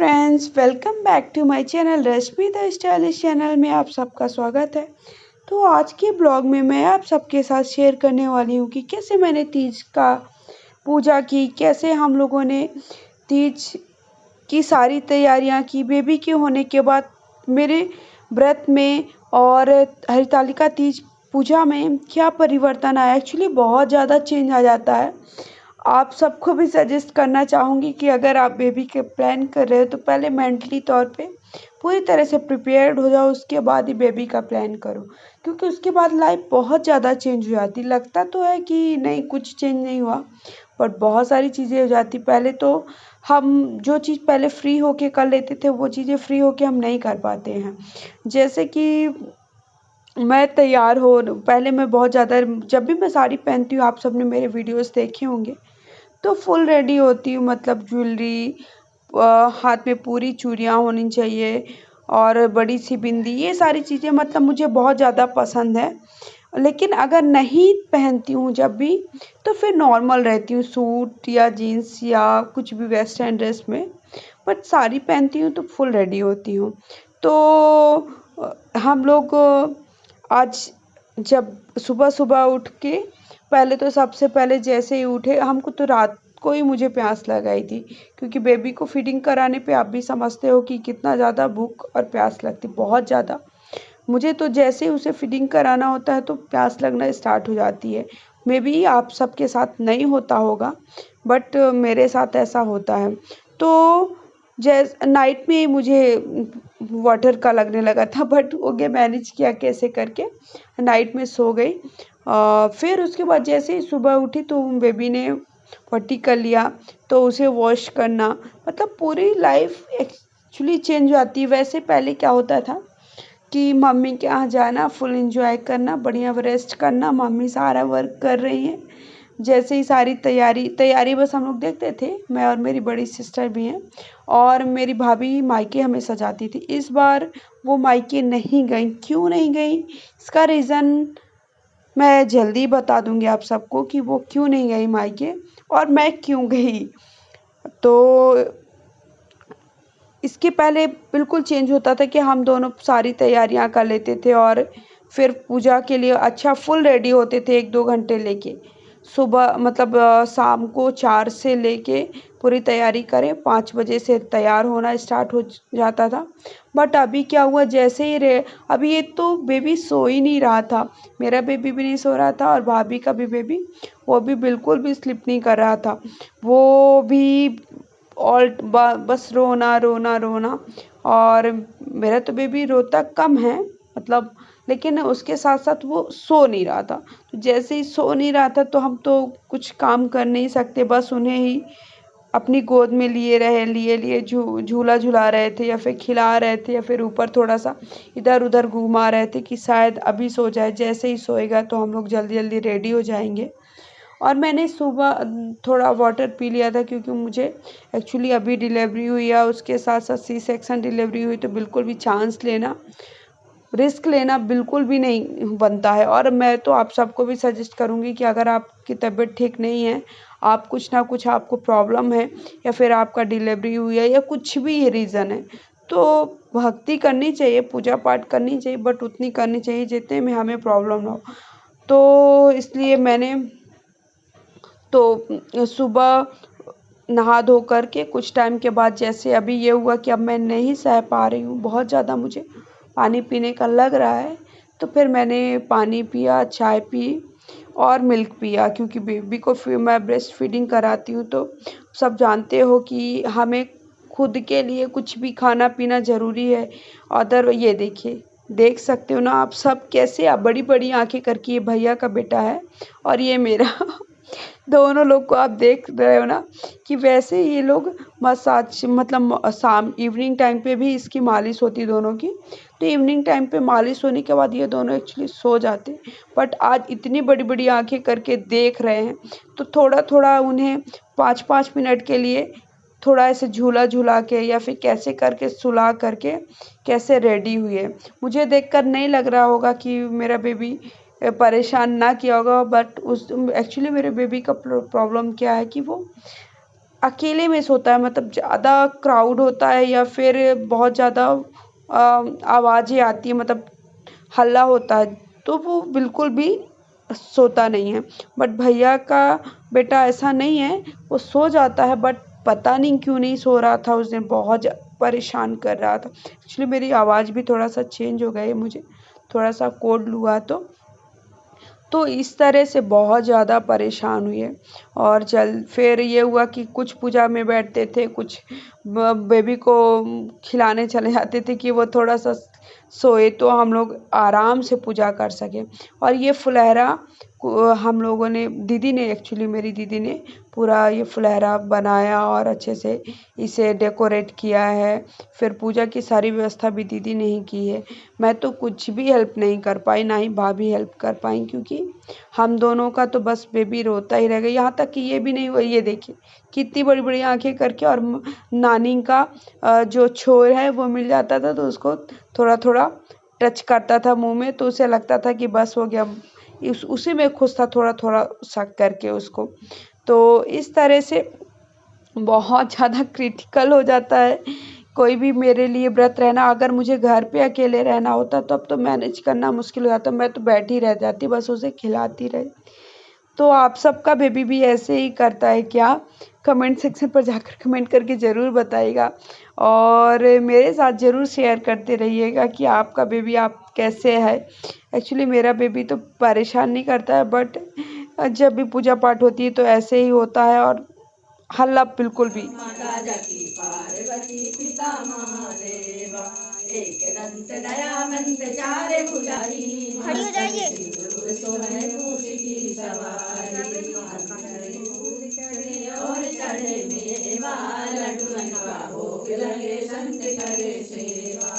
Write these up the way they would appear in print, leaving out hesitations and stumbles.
Friends, welcome back to my channel Rashmi the stylish channel में आप सबका स्वागत है। तो आज के ब्लॉग में मैं आप सबके साथ शेयर करने वाली हूँ कि कैसे मैंने तीज का पूजा की, कैसे हम लोगों ने तीज की सारी तैयारियां की। बेबी के होने के बाद मेरे व्रत में और हरितालिका तीज पूजा में क्या परिवर्तन आया। एक्चुअली बहुत ज़्यादा चेंज आ जाता है। आप सबको भी सजेस्ट करना चाहूँगी कि अगर आप बेबी के प्लान कर रहे हो तो पहले मेंटली तौर पे पूरी तरह से प्रिपेयर्ड हो जाओ, उसके बाद ही बेबी का प्लान करो, क्योंकि उसके बाद लाइफ बहुत ज़्यादा चेंज हो जाती। लगता तो है कि नहीं, कुछ चेंज नहीं हुआ, बट बहुत सारी चीज़ें हो जाती। पहले तो हम जो चीज़ पहले फ्री होके कर लेते थे वो चीज़ें फ्री होके हम नहीं कर पाते हैं। जैसे कि मैं तैयार हो पहले मैं बहुत ज़्यादा, जब भी मैं साड़ी पहनती हूँ, आप सबने मेरे वीडियोस देखे होंगे, तो फुल रेडी होती हूँ। मतलब ज्वेलरी, हाथ में पूरी चूड़ियाँ होनी चाहिए और बड़ी सी बिंदी, ये सारी चीज़ें मतलब मुझे बहुत ज़्यादा पसंद है। लेकिन अगर नहीं पहनती हूँ जब भी, तो फिर नॉर्मल रहती हूँ, सूट या जीन्स या कुछ भी वेस्टर्न ड्रेस में। बट साड़ी पहनती हूँ तो फुल रेडी होती हूँ। तो हम लोग आज जब सुबह सुबह उठ के, पहले तो सबसे पहले जैसे ही उठे, हमको तो रात को ही मुझे प्यास लगाई थी, क्योंकि बेबी को फीडिंग कराने पे आप भी समझते हो कि कितना ज़्यादा भूख और प्यास लगती, बहुत ज़्यादा। मुझे तो जैसे ही उसे फीडिंग कराना होता है तो प्यास लगना स्टार्ट हो जाती है। मे बी आप सबके साथ नहीं होता होगा, बट मेरे साथ ऐसा होता है। तो जैस नाइट में ही मुझे वाटर का लगने लगा था, बट हो गया, मैनेज किया कैसे करके, नाइट में सो गई। फिर उसके बाद जैसे ही सुबह उठी तो बेबी ने पट्टी कर लिया, तो उसे वॉश करना, मतलब पूरी लाइफ एक्चुअली चेंज हो जाती है। वैसे पहले क्या होता था कि मम्मी के यहाँ जाना, फुल एंजॉय करना, बढ़िया रेस्ट करना, मम्मी सारा वर्क कर रही हैं, जैसे ही सारी तैयारी तैयारी बस हम लोग देखते थे। मैं और मेरी बड़ी सिस्टर भी हैं, और मेरी भाभी मायके हमेशा जाती थी। इस बार वो मायके नहीं गई। क्यों नहीं गई, इसका रीज़न मैं जल्दी बता दूंगी आप सबको कि वो क्यों नहीं गई मायके और मैं क्यों गई। तो इसके पहले बिल्कुल चेंज होता था कि हम दोनों सारी तैयारियां कर लेते थे और फिर पूजा के लिए अच्छा फुल रेडी होते थे 1-2 घंटे लेके। सुबह मतलब शाम को 4 से लेके पूरी तैयारी करें, 5 बजे से तैयार होना स्टार्ट हो जाता था। बट अभी क्या हुआ, जैसे ही रे अभी ये तो बेबी सो ही नहीं रहा था, मेरा बेबी भी नहीं सो रहा था और भाभी का भी बेबी, वो भी बिल्कुल भी स्लिप नहीं कर रहा था। वो भी ऑल बस रोना रोना रोना। और मेरा तो बेबी रोता कम है, मतलब, लेकिन उसके साथ साथ वो सो नहीं रहा था। तो जैसे ही सो नहीं रहा था तो हम तो कुछ काम कर नहीं सकते, बस उन्हें ही अपनी गोद में लिए रहे, लिए लिए झूला झुला रहे थे, या फिर खिला रहे थे, या फिर ऊपर थोड़ा सा इधर उधर घुमा रहे थे कि शायद अभी सो जाए। जैसे ही सोएगा तो हम लोग जल्दी जल्दी रेडी हो जाएंगे। और मैंने सुबह थोड़ा वाटर पी लिया था, क्योंकि मुझे एक्चुअली अभी डिलीवरी हुई है, उसके साथ साथ सी सेक्शन डिलीवरी हुई, तो बिल्कुल भी चांस लेना, रिस्क लेना बिल्कुल भी नहीं बनता है। और मैं तो आप सबको भी सजेस्ट करूँगी कि अगर आपकी तबीयत ठीक नहीं है, आप कुछ ना कुछ आपको प्रॉब्लम है, या फिर आपका डिलीवरी हुई है, या कुछ भी रीज़न है, तो भक्ति करनी चाहिए, पूजा पाठ करनी चाहिए, बट उतनी करनी चाहिए जितने में हमें प्रॉब्लम ना हो। तो इसलिए मैंने तो सुबह नहा धो कर के कुछ टाइम के बाद, जैसे अभी ये हुआ कि अब मैं नहीं सह पा रही हूँ, बहुत ज़्यादा मुझे पानी पीने का लग रहा है, तो फिर मैंने पानी पिया, चाय पी और मिल्क पिया, क्योंकि बेबी को फिर मैं ब्रेस्ट फीडिंग कराती हूँ। तो सब जानते हो कि हमें खुद के लिए कुछ भी खाना पीना ज़रूरी है। अदर ये देखिए, देख सकते हो ना आप सब कैसे, आप बड़ी बड़ी आंखें करके, ये भैया का बेटा है और ये मेरा दोनों लोग को आप देख रहे हो ना कि वैसे ये लोग मसाज, मतलब शाम इवनिंग टाइम पे भी इसकी मालिश होती दोनों की। तो इवनिंग टाइम पे मालिश होने के बाद ये दोनों एक्चुअली सो जाते, बट आज इतनी बड़ी बड़ी आंखें करके देख रहे हैं, तो थोड़ा थोड़ा उन्हें 5-5 मिनट के लिए थोड़ा ऐसे झूला झूला के, या फिर कैसे करके सुला करके कैसे रेडी हुए। मुझे देखकर नहीं लग रहा होगा कि मेरा बेबी परेशान ना किया होगा, बट उस एक्चुअली मेरे बेबी का प्रॉब्लम क्या है कि वो अकेले में सोता है, मतलब ज़्यादा क्राउड होता है या फिर बहुत ज़्यादा आवाज़ें आती है, मतलब हल्ला होता है, तो वो बिल्कुल भी सोता नहीं है। बट भैया का बेटा ऐसा नहीं है, वो सो जाता है, बट पता नहीं क्यों नहीं सो रहा था, उस दिन बहुत परेशान कर रहा था। एक्चुअली मेरी आवाज़ भी थोड़ा सा चेंज हो गई, मुझे थोड़ा सा कोल्ड हुआ, तो इस तरह से बहुत ज़्यादा परेशान हुए। और फिर ये हुआ कि कुछ पूजा में बैठते थे, कुछ बेबी को खिलाने चले जाते थे कि वो थोड़ा सा सोए, तो हम लोग आराम से पूजा कर सकें। और ये फुलहरा हम लोगों ने, दीदी ने, एक्चुअली मेरी दीदी ने पूरा ये फुलहरा बनाया और अच्छे से इसे डेकोरेट किया है। फिर पूजा की सारी व्यवस्था भी दीदी ने ही की है। मैं तो कुछ भी हेल्प नहीं कर पाई, ना ही भाभी हेल्प कर पाई, क्योंकि हम दोनों का तो बस बेबी रोता ही रह गया। यहाँ तक कि ये भी नहीं हुआ, ये देखिए कितनी बड़ी बड़ी आंखें करके, और नानी का जो छोर है वो मिल जाता था तो उसको थोड़ा थोड़ा टच करता था मुंह में, तो उसे लगता था कि बस हो गया, उसी में खुश था, थोड़ा थोड़ा शक करके उसको। तो इस तरह से बहुत ज़्यादा क्रिटिकल हो जाता है कोई भी मेरे लिए व्रत रहना। अगर मुझे घर पे अकेले रहना होता तब तो मैनेज करना मुश्किल हो जाता, मैं तो बैठी रह जाती, बस उसे खिलाती रही। तो आप सबका बेबी भी ऐसे ही करता है क्या? कमेंट सेक्शन पर जाकर कमेंट करके ज़रूर बताइएगा, और मेरे साथ ज़रूर शेयर करते रहिएगा कि आपका बेबी आप कैसे है। एक्चुअली मेरा बेबी तो परेशान नहीं करता है, बट जब भी पूजा पाठ होती है तो ऐसे ही होता है, और हल्ला बिल्कुल भी। माता जकी पार्वती पिता महादेवा, एक दंत दयावंत चार भुजाई, खड़ी हो जाइए। सोहन मूस की सवारी, और चढ़े मेवा लड्डुअन का भोग लगे, संत करे सेवा।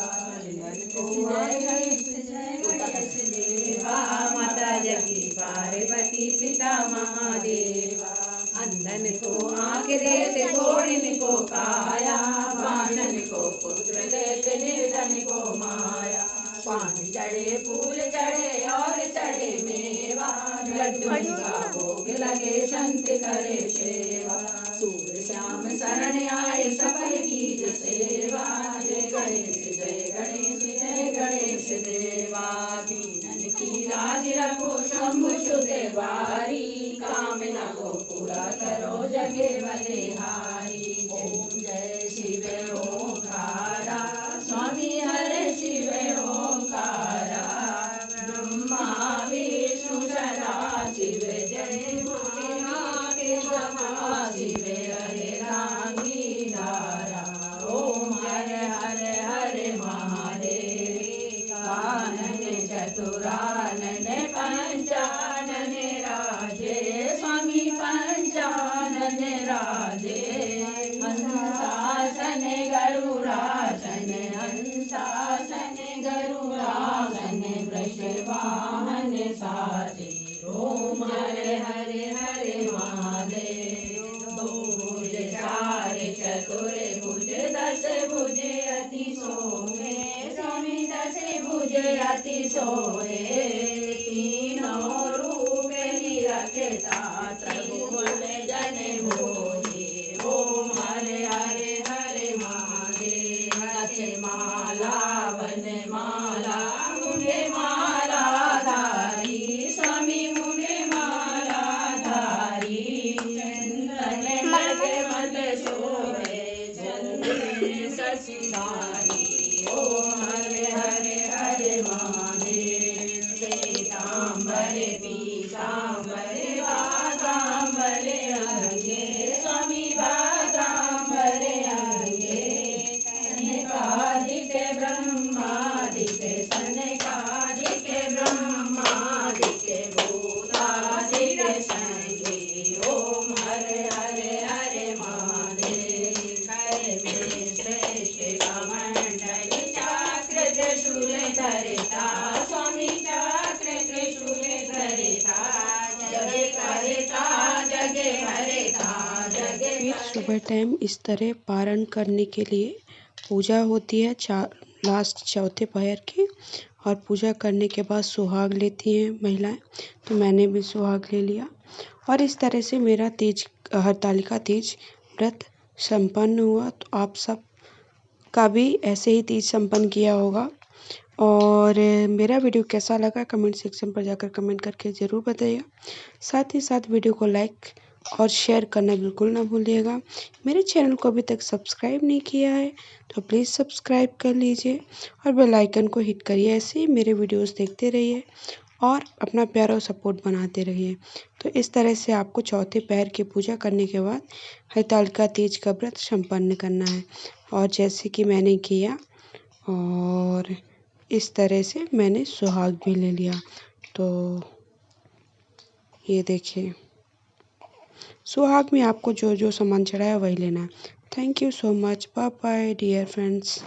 जय गणेश जय गणेश देवा, माता जगी पार्वती पिता महादेवा, अंधन को आँख देते, घोड़िन को काया, बाणन को पुत्र देते, निर्धन को माया। पान चढ़े फूल चढ़े और चढ़े मेवा, लड्डू का भोग लगे, संत करे सेवा। सूर्य श्याम शरण आए, सफल कीज सेवा, जय गणेश जय गणेश जय गणेश देवा। दीनन की लाज रखो शंभु सुत बारी, कामना को पूरा करो जगे बलिहारी। ओम जय शिव ओंकारा, स्वामी हरे शिव ओंकारा, ब्रह्मा विष्णु सदा शिव, जय भोलेनाथ सदा शिव, हरे रामी धारा। ओम हर हर हर महादेव, कानन चतुरानन पंचानन राजे, स्वामी पंचानन राजे। हंसासन गरुड़ासन, हंसासन गरुड़ासन, वृषवाहन साजे। ओम हरे हरे हरे महादेव, दो भुज चार चतुर भुज, दस भुज अति सोहे, स्वामी दस भुज अति सोहे। तीनों रूप निरखता, त्रिभुवन जन मोहे। ओम हरे हरे हरे महादेव, रचे माला वन माला, मुझे माला धारी, स्वामी मुझे माला धारी। चंदन मल शोभे, चंदन शशिधारी। ओम हरे हरे हरे महादेव, श्वेतांबर पीतांबर बातांबर अंगे, स्वामी बातांबर अंगे। सनकादिक ब्रह्मादिक, सनकादिक ब्रह्मादिक, भूतादिक संगे। ओम हरे हरे हरे महादेव, कर में श्रेष्ठ कमंडल, चक्र त्रिशूल धरता, स्वामी चक्र त्रिशूल धरता। जगे करता जगे हरता, जगे फिर सुबह टाइम इस तरह पारण करने के लिए पूजा होती है, लास्ट चौथे पहर की, और पूजा करने के बाद सुहाग लेती हैं महिलाएं। तो मैंने भी सुहाग ले लिया, और इस तरह से मेरा तीज, हरतालिका तीज व्रत संपन्न हुआ। तो आप सब का भी ऐसे ही तीज संपन्न किया होगा। और मेरा वीडियो कैसा लगा कमेंट सेक्शन पर जाकर कमेंट करके ज़रूर बताइएगा। साथ ही साथ वीडियो को लाइक और शेयर करना बिल्कुल ना भूलिएगा। मेरे चैनल को अभी तक सब्सक्राइब नहीं किया है तो प्लीज़ सब्सक्राइब कर लीजिए और बेल आइकन को हिट करिए। ऐसे ही मेरे वीडियोस देखते रहिए और अपना प्यार और सपोर्ट बनाते रहिए। तो इस तरह से आपको चौथे पैर की पूजा करने के बाद हरतालिका तीज का व्रत संपन्न करना है। और जैसे कि मैंने किया और इस तरह से मैंने सुहाग भी ले लिया। तो ये देखिए, सुहाग में आपको जो जो सामान चढ़ाया वही लेना है। Thank you so much. Bye bye dear friends.